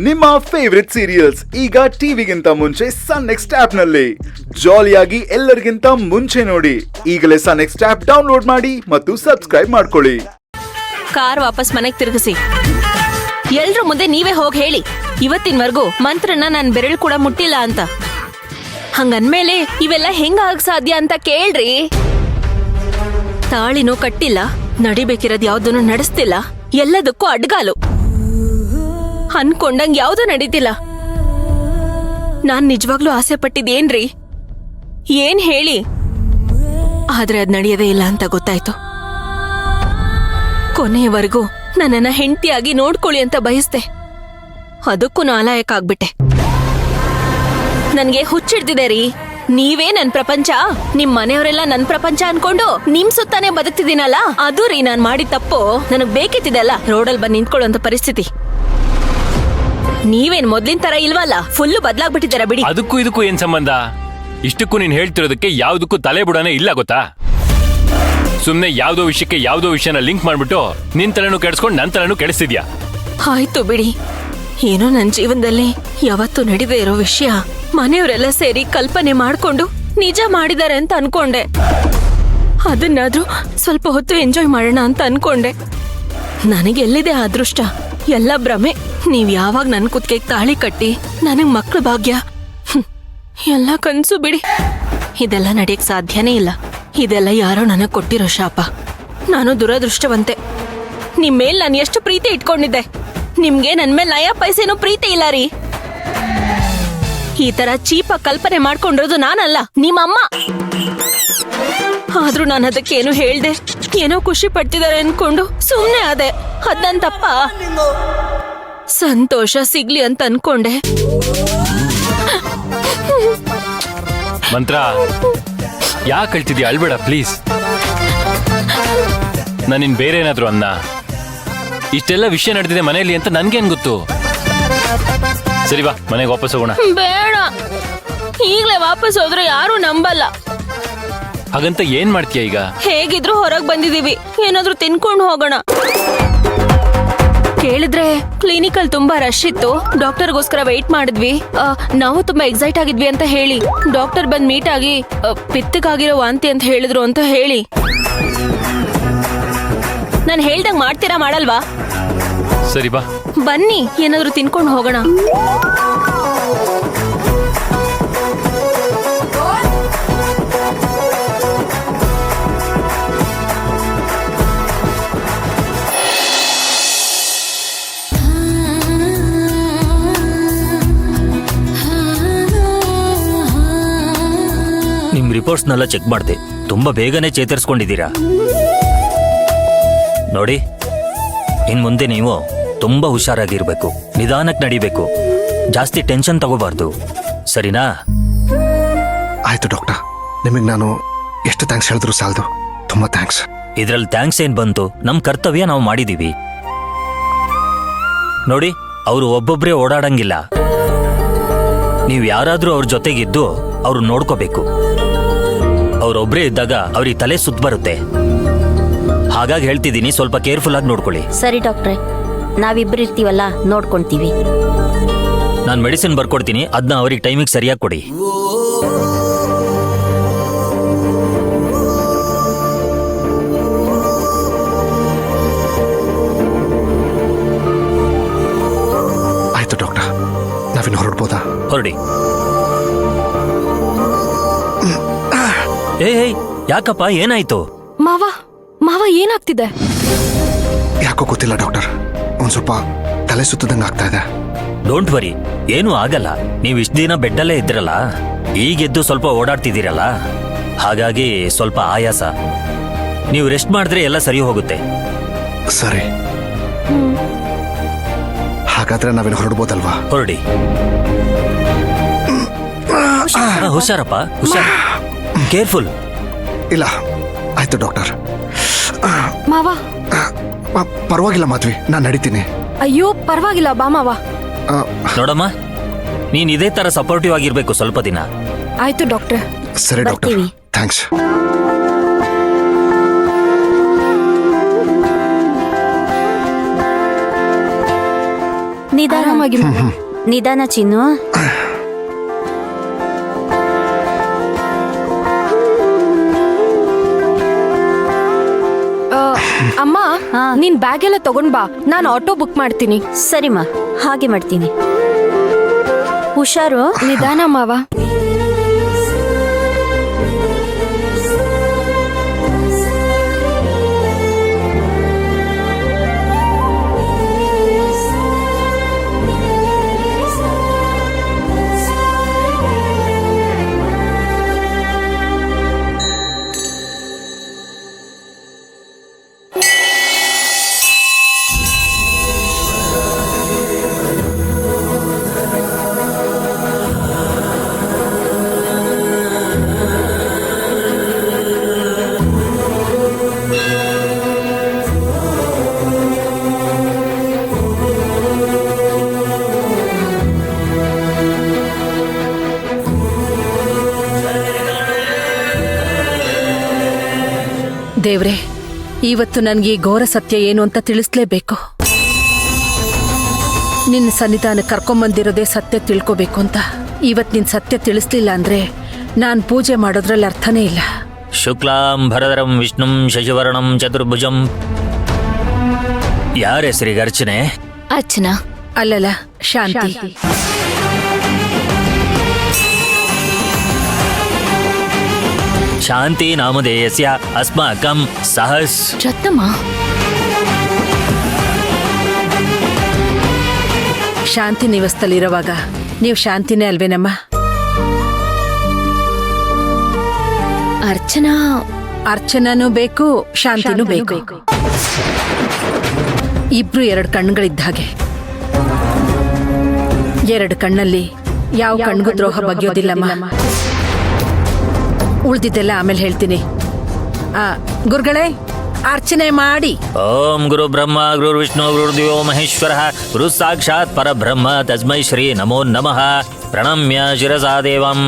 ನಿಮ್ಮ favourite serials ಈಗ ಟಿವಿಗಿಂತ ಮುಂಚೆ ಸನ್ ನೆಕ್ಸ್ಟ್ ಆಪ್ ನಲ್ಲಿ ಜಾಲಿಯಾಗಿ ಎಲ್ಲರಿಗಿಂತ ಮುಂಚೆ ನೋಡಿ. ಈಗಲೇ ಸನ್ ನೆಕ್ಸ್ಟ್ ಆಪ್ ಡೌನ್ಲೋಡ್ ಮಾಡಿ ಮತ್ತು ಸಬ್ಸ್ಕ್ರೈಬ್ ಮಾಡ್ಕೊಳ್ಳಿ. ಕಾರ್ ವಾಪಸ್ ಮನೆಗೆ ತಿರುಗಿಸಿ. ಎಲ್ರ ಮುಂದೆ ನೀವೇ ಹೋಗಿ ಹೇಳಿ, ಇವತ್ತಿನವರೆಗೂ ಮಂತ್ರನ ನಾನ್ ಬೆರಳು ಕೂಡ ಮುಟ್ಟಿಲ್ಲ ಅಂತ. ಹಂಗನ್ಮೇಲೆ ಇವೆಲ್ಲ ಹೆಂಗ ಆಗ ಸಾಧ್ಯ ಅಂತ ಕೇಳ್ರಿ. ತಾಳಿನೂ ಕಟ್ಟಿಲ್ಲ, ನಡಿಬೇಕಿರೋದ್ ಯಾವ್ದನ್ನು ನಡೆಸ್ತಿಲ್ಲ, ಎಲ್ಲದಕ್ಕೂ ಅಡ್ಗಾಲು. ಅನ್ಕೊಂಡಂಗ್ ಯಾವ್ದು ನಡೀತಿಲ್ಲ. ನಾನ್ ನಿಜವಾಗ್ಲೂ ಆಸೆ ಪಟ್ಟಿದ್ದೇನ್ರಿ? ಏನ್ ಹೇಳಿ? ಆದ್ರೆ ಅದ್ ನಡೆಯದೇ ಇಲ್ಲ ಅಂತ ಗೊತ್ತಾಯ್ತು. ಕೊನೆಯವರೆಗೂ ನನ್ನನ್ನ ಹೆಂಡತಿಯಾಗಿ ನೋಡ್ಕೊಳ್ಳಿ ಅಂತ ಬಯಸ್ದೆ. ಅದಕ್ಕೂ ನಾಲಾಯಕ ಆಗ್ಬಿಟ್ಟೆ. ನನ್ಗೆ ಹುಚ್ಚಿಡ್ತಿದೆ ರೀ. ನೀವೇ ನನ್ ಪ್ರಪಂಚ, ನಿಮ್ ಮನೆಯವರೆಲ್ಲ ನನ್ ಪ್ರಪಂಚ ಅನ್ಕೊಂಡು ನಿಮ್ ಸುತ್ತಾನೆ ಬದುಕ್ತಿದ್ದೀನಲ್ಲ, ಅದು ರೀ ನಾನ್ ಮಾಡಿದ ತಪ್ಪು. ನನಗ್ ಬೇಕಿತ್ತಿದೆಲ್ಲ ರೋಡಲ್ಲಿ ಬಂದು ನಿಂತ್ಕೊಳ್ಳುವಂತ ಪರಿಸ್ಥಿತಿ. ನೀವೇನ್ ಮೊದ್ಲಿನ ತರ ಇಲ್ವಲ್ಲ, ಫುಲ್ಲು ಬದ್ಲಾಗ್ಬಿಟ್ಟಿದಾರ ಬಿಡಿ. ಅದಕ್ಕೂ ಇದಕ್ಕೂ ಏನ್ ಸಂಬಂಧ? ಇಷ್ಟಕ್ಕೂ ನೀನ್ ಹೇಳ್ತಿರೋದಕ್ಕೆ ಯಾವ್ದಕ್ಕೂ ತಲೆ ಬುಡಾನೆ ಇಲ್ಲ ಗೊತ್ತಾ? ಸುಮ್ನೆ ಯಾವ್ದೋ ವಿಷಯಕ್ಕೆ ಯಾವ್ದೋ ವಿಷಯನ ಲಿಂಕ್ ಮಾಡ್ಬಿಟ್ಟು ನಿನ್ ತಲೆನೂ ಕೆಡಿಸ್ಕೊಂಡು ನನ್ ತಲೆನೂ ಕೆಡಿಸ್ತಿದ್ಯಾ? ಆಯ್ತು ಬಿಡಿ. ಏನೋ ನನ್ ಜೀವನದಲ್ಲಿ ಯಾವತ್ತೂ ನಡೀದೇ ಇರೋ ವಿಷಯ ಮನೆಯವರೆಲ್ಲ ಸೇರಿ ಕಲ್ಪನೆ ಮಾಡ್ಕೊಂಡು ನಿಜ ಮಾಡಿದಾರೆ ಅಂತ ಅನ್ಕೊಂಡೆ. ಅದನ್ನಾದ್ರೂ ಸ್ವಲ್ಪ ಹೊತ್ತು ಎಂಜಾಯ್ ಮಾಡೋಣ ಅಂತ ಅನ್ಕೊಂಡೆ. ನನಗೆಲ್ಲಿದೆ ಅದೃಷ್ಟ? ಎಲ್ಲ ಭ್ರಮೆ. ನೀವ್ ಯಾವಾಗ ನನ್ ಕುತ್ತಿಗೆ ತಾಳಿ ಕಟ್ಟಿ ನನಗ್ ಮಕ್ಳ ಭಾಗ್ಯ, ಎಲ್ಲ ಕನ್ಸು ಬಿಡಿ. ಇದೆಲ್ಲ ನಡೆಯಕ್ ಸಾಧ್ಯನೇ ಇಲ್ಲ. ಇದೆಲ್ಲ ಯಾರೋ ನನಗ್ ಕೊಟ್ಟಿರೋ ಶಾಪ. ನಾನು ದುರದೃಷ್ಟವಂತೆ. ನಿಮ್ ಮೇಲ್ ನಾನು ಎಷ್ಟು ಪ್ರೀತಿ ಇಟ್ಕೊಂಡಿದ್ದೆ. ನಿಮ್ಗೆ ನನ್ ಮೇಲೆ ನಯ ಪೈಸೇನೂ ಪ್ರೀತಿ ಇಲ್ಲ ರೀ. ಈ ತರ ಚೀಪ ಕಲ್ಪನೆ ಮಾಡ್ಕೊಂಡಿರೋದು ನಾನಲ್ಲ, ನಿಮ್ಮಮ್ಮ. ಆದ್ರೂ ನಾನು ಅದಕ್ಕೇನು ಹೇಳ್ದೆ. ಏನೋ ಖುಷಿ ಪಡ್ತಿದ್ದಾರೆ ಅನ್ಕೊಂಡು ಸುಮ್ನೆ ಆದೆ. ಅದ್ ನನ್ ತಪ್ಪ? ಸಂತೋಷ ಸಿಗ್ಲಿ ಅಂತ ಅನ್ಕೊಂಡೆ. ಮಂತ್ರ, ಯಾಕೆ ಕಳ್ತಿದ್ಯಾ? ಅಳ್ಬೇಡ ಪ್ಲೀಸ್. ನಾನಿನ್ ಬೇರೆ ಏನಾದ್ರು ಅನ್ನ? ಇಷ್ಟೆಲ್ಲ ವಿಷಯ ನಡೆದಿದೆ ಮನೆಯಲ್ಲಿ ಅಂತ ನನ್ಗೇನ್ ಗೊತ್ತು? ಸರಿ ಬಾ, ಮನೆಗೆ ವಾಪಸ್ ಹೋಗೋಣ. ಬೇಡ, ಈಗ್ಲೇ ವಾಪಸ್ ಹೋದ್ರೆ ಯಾರು ನಂಬಲ್ಲ. ಹಾಗಂತ ಏನ್ ಮಾಡ್ತೀಯ ಈಗ? ಹೇಗಿದ್ರು ಹೊರಗ್ ಬಂದಿದೀವಿ, ಏನಾದ್ರೂ ತಿನ್ಕೊಂಡು ಹೋಗೋಣ. ಕೇಳಿದ್ರೆ ಕ್ಲಿನಿಕಲ್ ತುಂಬಾ ರಶ್ ಇತ್ತು, ಡಾಕ್ಟರ್ಗೋಸ್ಕರ ವೆಯ್ಟ್ ಮಾಡಿದ್ವಿ. ನಾವು ತುಂಬಾ ಎಕ್ಸೈಟ್ ಆಗಿದ್ವಿ ಅಂತ ಹೇಳಿ. ಡಾಕ್ಟರ್ ಬಂದ್ ಮೀಟ್ ಆಗಿ ಪಿತ್ತಕ್ಕಾಗಿರೋ ವಾಂತಿ ಅಂತ ಹೇಳಿದ್ರು ಅಂತ ಹೇಳಿ. ನಾನು ಹೇಳ್ದಂಗ್ ಮಾಡ್ತೀರಾ ಮಾಡಲ್ವಾ? ಸರಿ ಬಾ, ಬನ್ನಿ, ಏನಾದ್ರೂ ತಿನ್ಕೊಂಡು ಹೋಗೋಣ. ನಿಮ್ ರಿಪೋರ್ಟ್ಸ್ನೆಲ್ಲ ಚೆಕ್ ಮಾಡಿದೆ. ತುಂಬಾ ಬೇಗನೆ ಚೇತರಿಸ್ಕೊಂಡಿದ್ದೀರಾ. ನೋಡಿ, ಇನ್ ಮುಂದೆ ನೀವು ತುಂಬಾ ಹುಷಾರಾಗಿರ್ಬೇಕು, ನಿಧಾನಕ್ಕೆ ನಡಿಬೇಕು, ಜಾಸ್ತಿ ಟೆನ್ಷನ್ ತಗೋಬಾರ್ದು, ಸರಿನಾ? ಆಯ್ತು ಡಾಕ್ಟರ್, ನಿಮಗೆ ನಾನು ಎಷ್ಟು ಥ್ಯಾಂಕ್ಸ್ ಹೇಳಿದ್ರು ಸಾಲದು. ತುಂಬಾ ಥ್ಯಾಂಕ್ಸ್. ಇದ್ರಲ್ಲಿ ಥ್ಯಾಂಕ್ಸ್ ಏನ್ ಬಂತು? ನಮ್ ಕರ್ತವ್ಯ ನಾವು ಮಾಡಿದೀವಿ. ನೋಡಿ, ಅವರು ಒಬ್ಬೊಬ್ರೇ ಓಡಾಡಂಗಿಲ್ಲ. ನೀವು ಯಾರಾದ್ರೂ ಅವ್ರ ಜೊತೆಗಿದ್ದು ಅವ್ರು ನೋಡ್ಕೋಬೇಕು. ಅವ್ರೊಬ್ರೇ ಇದ್ದಾಗ ಅವ್ರಿಗೆ ತಲೆ ಸುತ್ತ ಬರುತ್ತೆ. ಹಾಗಾಗಿ ಹೇಳ್ತಿದ್ದೀನಿ, ಸ್ವಲ್ಪ ಕೇರ್ಫುಲ್ ಆಗಿ ನೋಡ್ಕೊಳ್ಳಿ. ಸರಿ ಡಾಕ್ಟ್ರೆ, ನಾವಿಬ್ರು ಇರ್ತೀವಲ್ಲ, ನೋಡ್ಕೊಂತೀವಿ. ನಾನು ಮೆಡಿಸಿನ್ ಬರ್ಕೊಡ್ತೀನಿ, ಅದನ್ನ ಅವ್ರಿಗೆ ಟೈಮಿಗೆ ಸರಿಯಾಗಿ ಕೊಡಿ. ಆಯ್ತು ಡಾಕ್ಟರ್, ನಾವಿನ್ನು ಹೊರಡ್ಬೋದಾ? ಹೊರಡಿ. ಏಯ್, ಯಾಕಪ್ಪ, ಏನಾಯ್ತು? ಮಾವ, ಮಾವ ಏನಾಗ್ತಿದೆ? ಯಾಕೋ ಗೊತ್ತಿಲ್ಲ ಡಾಕ್ಟರ್, ಒಂದ್ ಸ್ವಲ್ಪ ತಲೆ ಸುತ್ತದಂಗ ಆಗ್ತಾ ಇದೆ. ಡೋಂಟ್ ವರಿ, ಏನೂ ಆಗಲ್ಲ. ನೀವು ಇಷ್ಟು ದಿನ ಬೆಡ್ಡಲ್ಲೇ ಇದ್ರಲ್ಲ, ಈಗೆದ್ದು ಸ್ವಲ್ಪ ಓಡಾಡ್ತಿದ್ದೀರಲ್ಲ, ಹಾಗಾಗಿ ಸ್ವಲ್ಪ ಆಯಾಸ. ನೀವು ರೆಸ್ಟ್ ಮಾಡಿದ್ರೆ ಎಲ್ಲ ಸರಿ ಹೋಗುತ್ತೆ. ಸರಿ, ಹಾಗಾದ್ರೆ ನಾವೇನು ಹೊರಡ್ಬೋದಲ್ವಾ? ಹೊರಡಿ. ಹುಷಾರಪ್ಪ, ಹುಷಾರ್, ಕೇರ್ಫುಲ್. ಇಲ್ಲ, ಆಯ್ತು ಡಾಕ್ಟರ್. ಮಾವ, ಪರವಾಗಿಲ್ಲ ಮಾಧವಿ, ನಾನು ನಡೀತೀನಿ. ಅಯ್ಯೋ ಪರವಾಗಿಲ್ಲ, ಬಾ ಮಾವ. ನೋಡಮ್ಮ, ನೀನ್ ಇದೇ ತರ ಸಪೋರ್ಟಿವ್ ಆಗಿರ್ಬೇಕು ಸ್ವಲ್ಪ ದಿನ. ಆಯ್ತು ಡಾಕ್ಟ್ರೆ. ಸರಿ ಡಾಕ್ಟರ್, ಥ್ಯಾಂಕ್ಸ್. ನಿಧಾನವಾಗಿ ನಿಧಾನ ಚಿನ್ನು. ಅಮ್ಮ ಹಾ. ನಿನ್ ಬ್ಯಾಗ್ ಎಲ್ಲ ತಗೊಂಡ್ ಬಾ, ನಾನು ಆಟೋ ಬುಕ್ ಮಾಡ್ತೀನಿ. ಸರಿಮ್ಮ, ಹಾಗೆ ಮಾಡ್ತೀನಿ. ಹುಷಾರು. ನಿಧಾನ ಮಾವ. ದೇವ್ರೆ, ಇವತ್ತು ನನಗೆ ಈ ಘೋರ ಸತ್ಯ ಏನು ಅಂತ ತಿಳಿಸ್ಲೇಬೇಕು. ನಿನ್ನ ಸನ್ನಿಧಾನ ಕರ್ಕೊಂಬಂದಿರೋದೇ ಸತ್ಯ ತಿಳ್ಕೋಬೇಕು ಅಂತ. ಇವತ್ತು ನಿನ್ನ ಸತ್ಯ ತಿಳಿಸ್ಲಿಲ್ಲ ಅಂದ್ರೆ ನಾನು ಪೂಜೆ ಮಾಡೋದ್ರಲ್ಲಿ ಅರ್ಥನೇ ಇಲ್ಲ. ಶುಕ್ಲಾಂ ಭರಧರಂ ವಿಷ್ಣುಂ ಶಶಿವರ್ಣಂ ಚತುರ್ಭುಜಂ. ಯಾರ ಹೆಸರಿಗೆ ಅರ್ಚನೆ? ಅರ್ಚನಾ. ಅಲ್ಲಲ್ಲ, ಶಾಂತಿ. ಶಾಂತಿ ನಾಮಧೇಯಸ್ಯ ಅಸ್ಮಾಕಂ ಸಹಸ್. ರತ್ನಮ್ಮ. ಶಾಂತಿ ನಿವಾಸದಲ್ಲಿರುವಾಗ ನೀವು ಶಾಂತಿನೇ ಅಲ್ವೇನಮ್ಮ? ಅರ್ಚನಾ. ಅರ್ಚನಾನೂ ಬೇಕು, ಶಾಂತಿನೂ ಬೇಕು. ಇಬ್ರು ಎರಡು ಕಣ್ಣುಗಳಿದ್ದ ಹಾಗೆ. ಎರಡು ಕಣ್ಣಲ್ಲಿ ಯಾವ ಕಣ್ಗೂ ದ್ರೋಹ ಬಗೆಯೋದಿಲ್ಲಮ್ಮ. ಉಳ್ದಿದ್ದೆಲ್ಲ ಆಮೇಲೆ ಹೇಳ್ತೀನಿ. ಗುರುಗಳೇ, ಅರ್ಚನೆ ಮಾಡಿ. ಓಂ ಗುರು ಬ್ರಹ್ಮ ಗುರು ವಿಷ್ಣು ಗುರುದೇವೋ ಮಹೇಶ್ವರ ಗುರು ಸಾಕ್ಷಾತ್ ಪರಬ್ರಹ್ಮ ತಸ್ಮೈ ಶ್ರೀ ನಮೋ ನಮಃ. ಪ್ರಣಮ್ಯ ಶಿರಸಾ ದೇವಂ.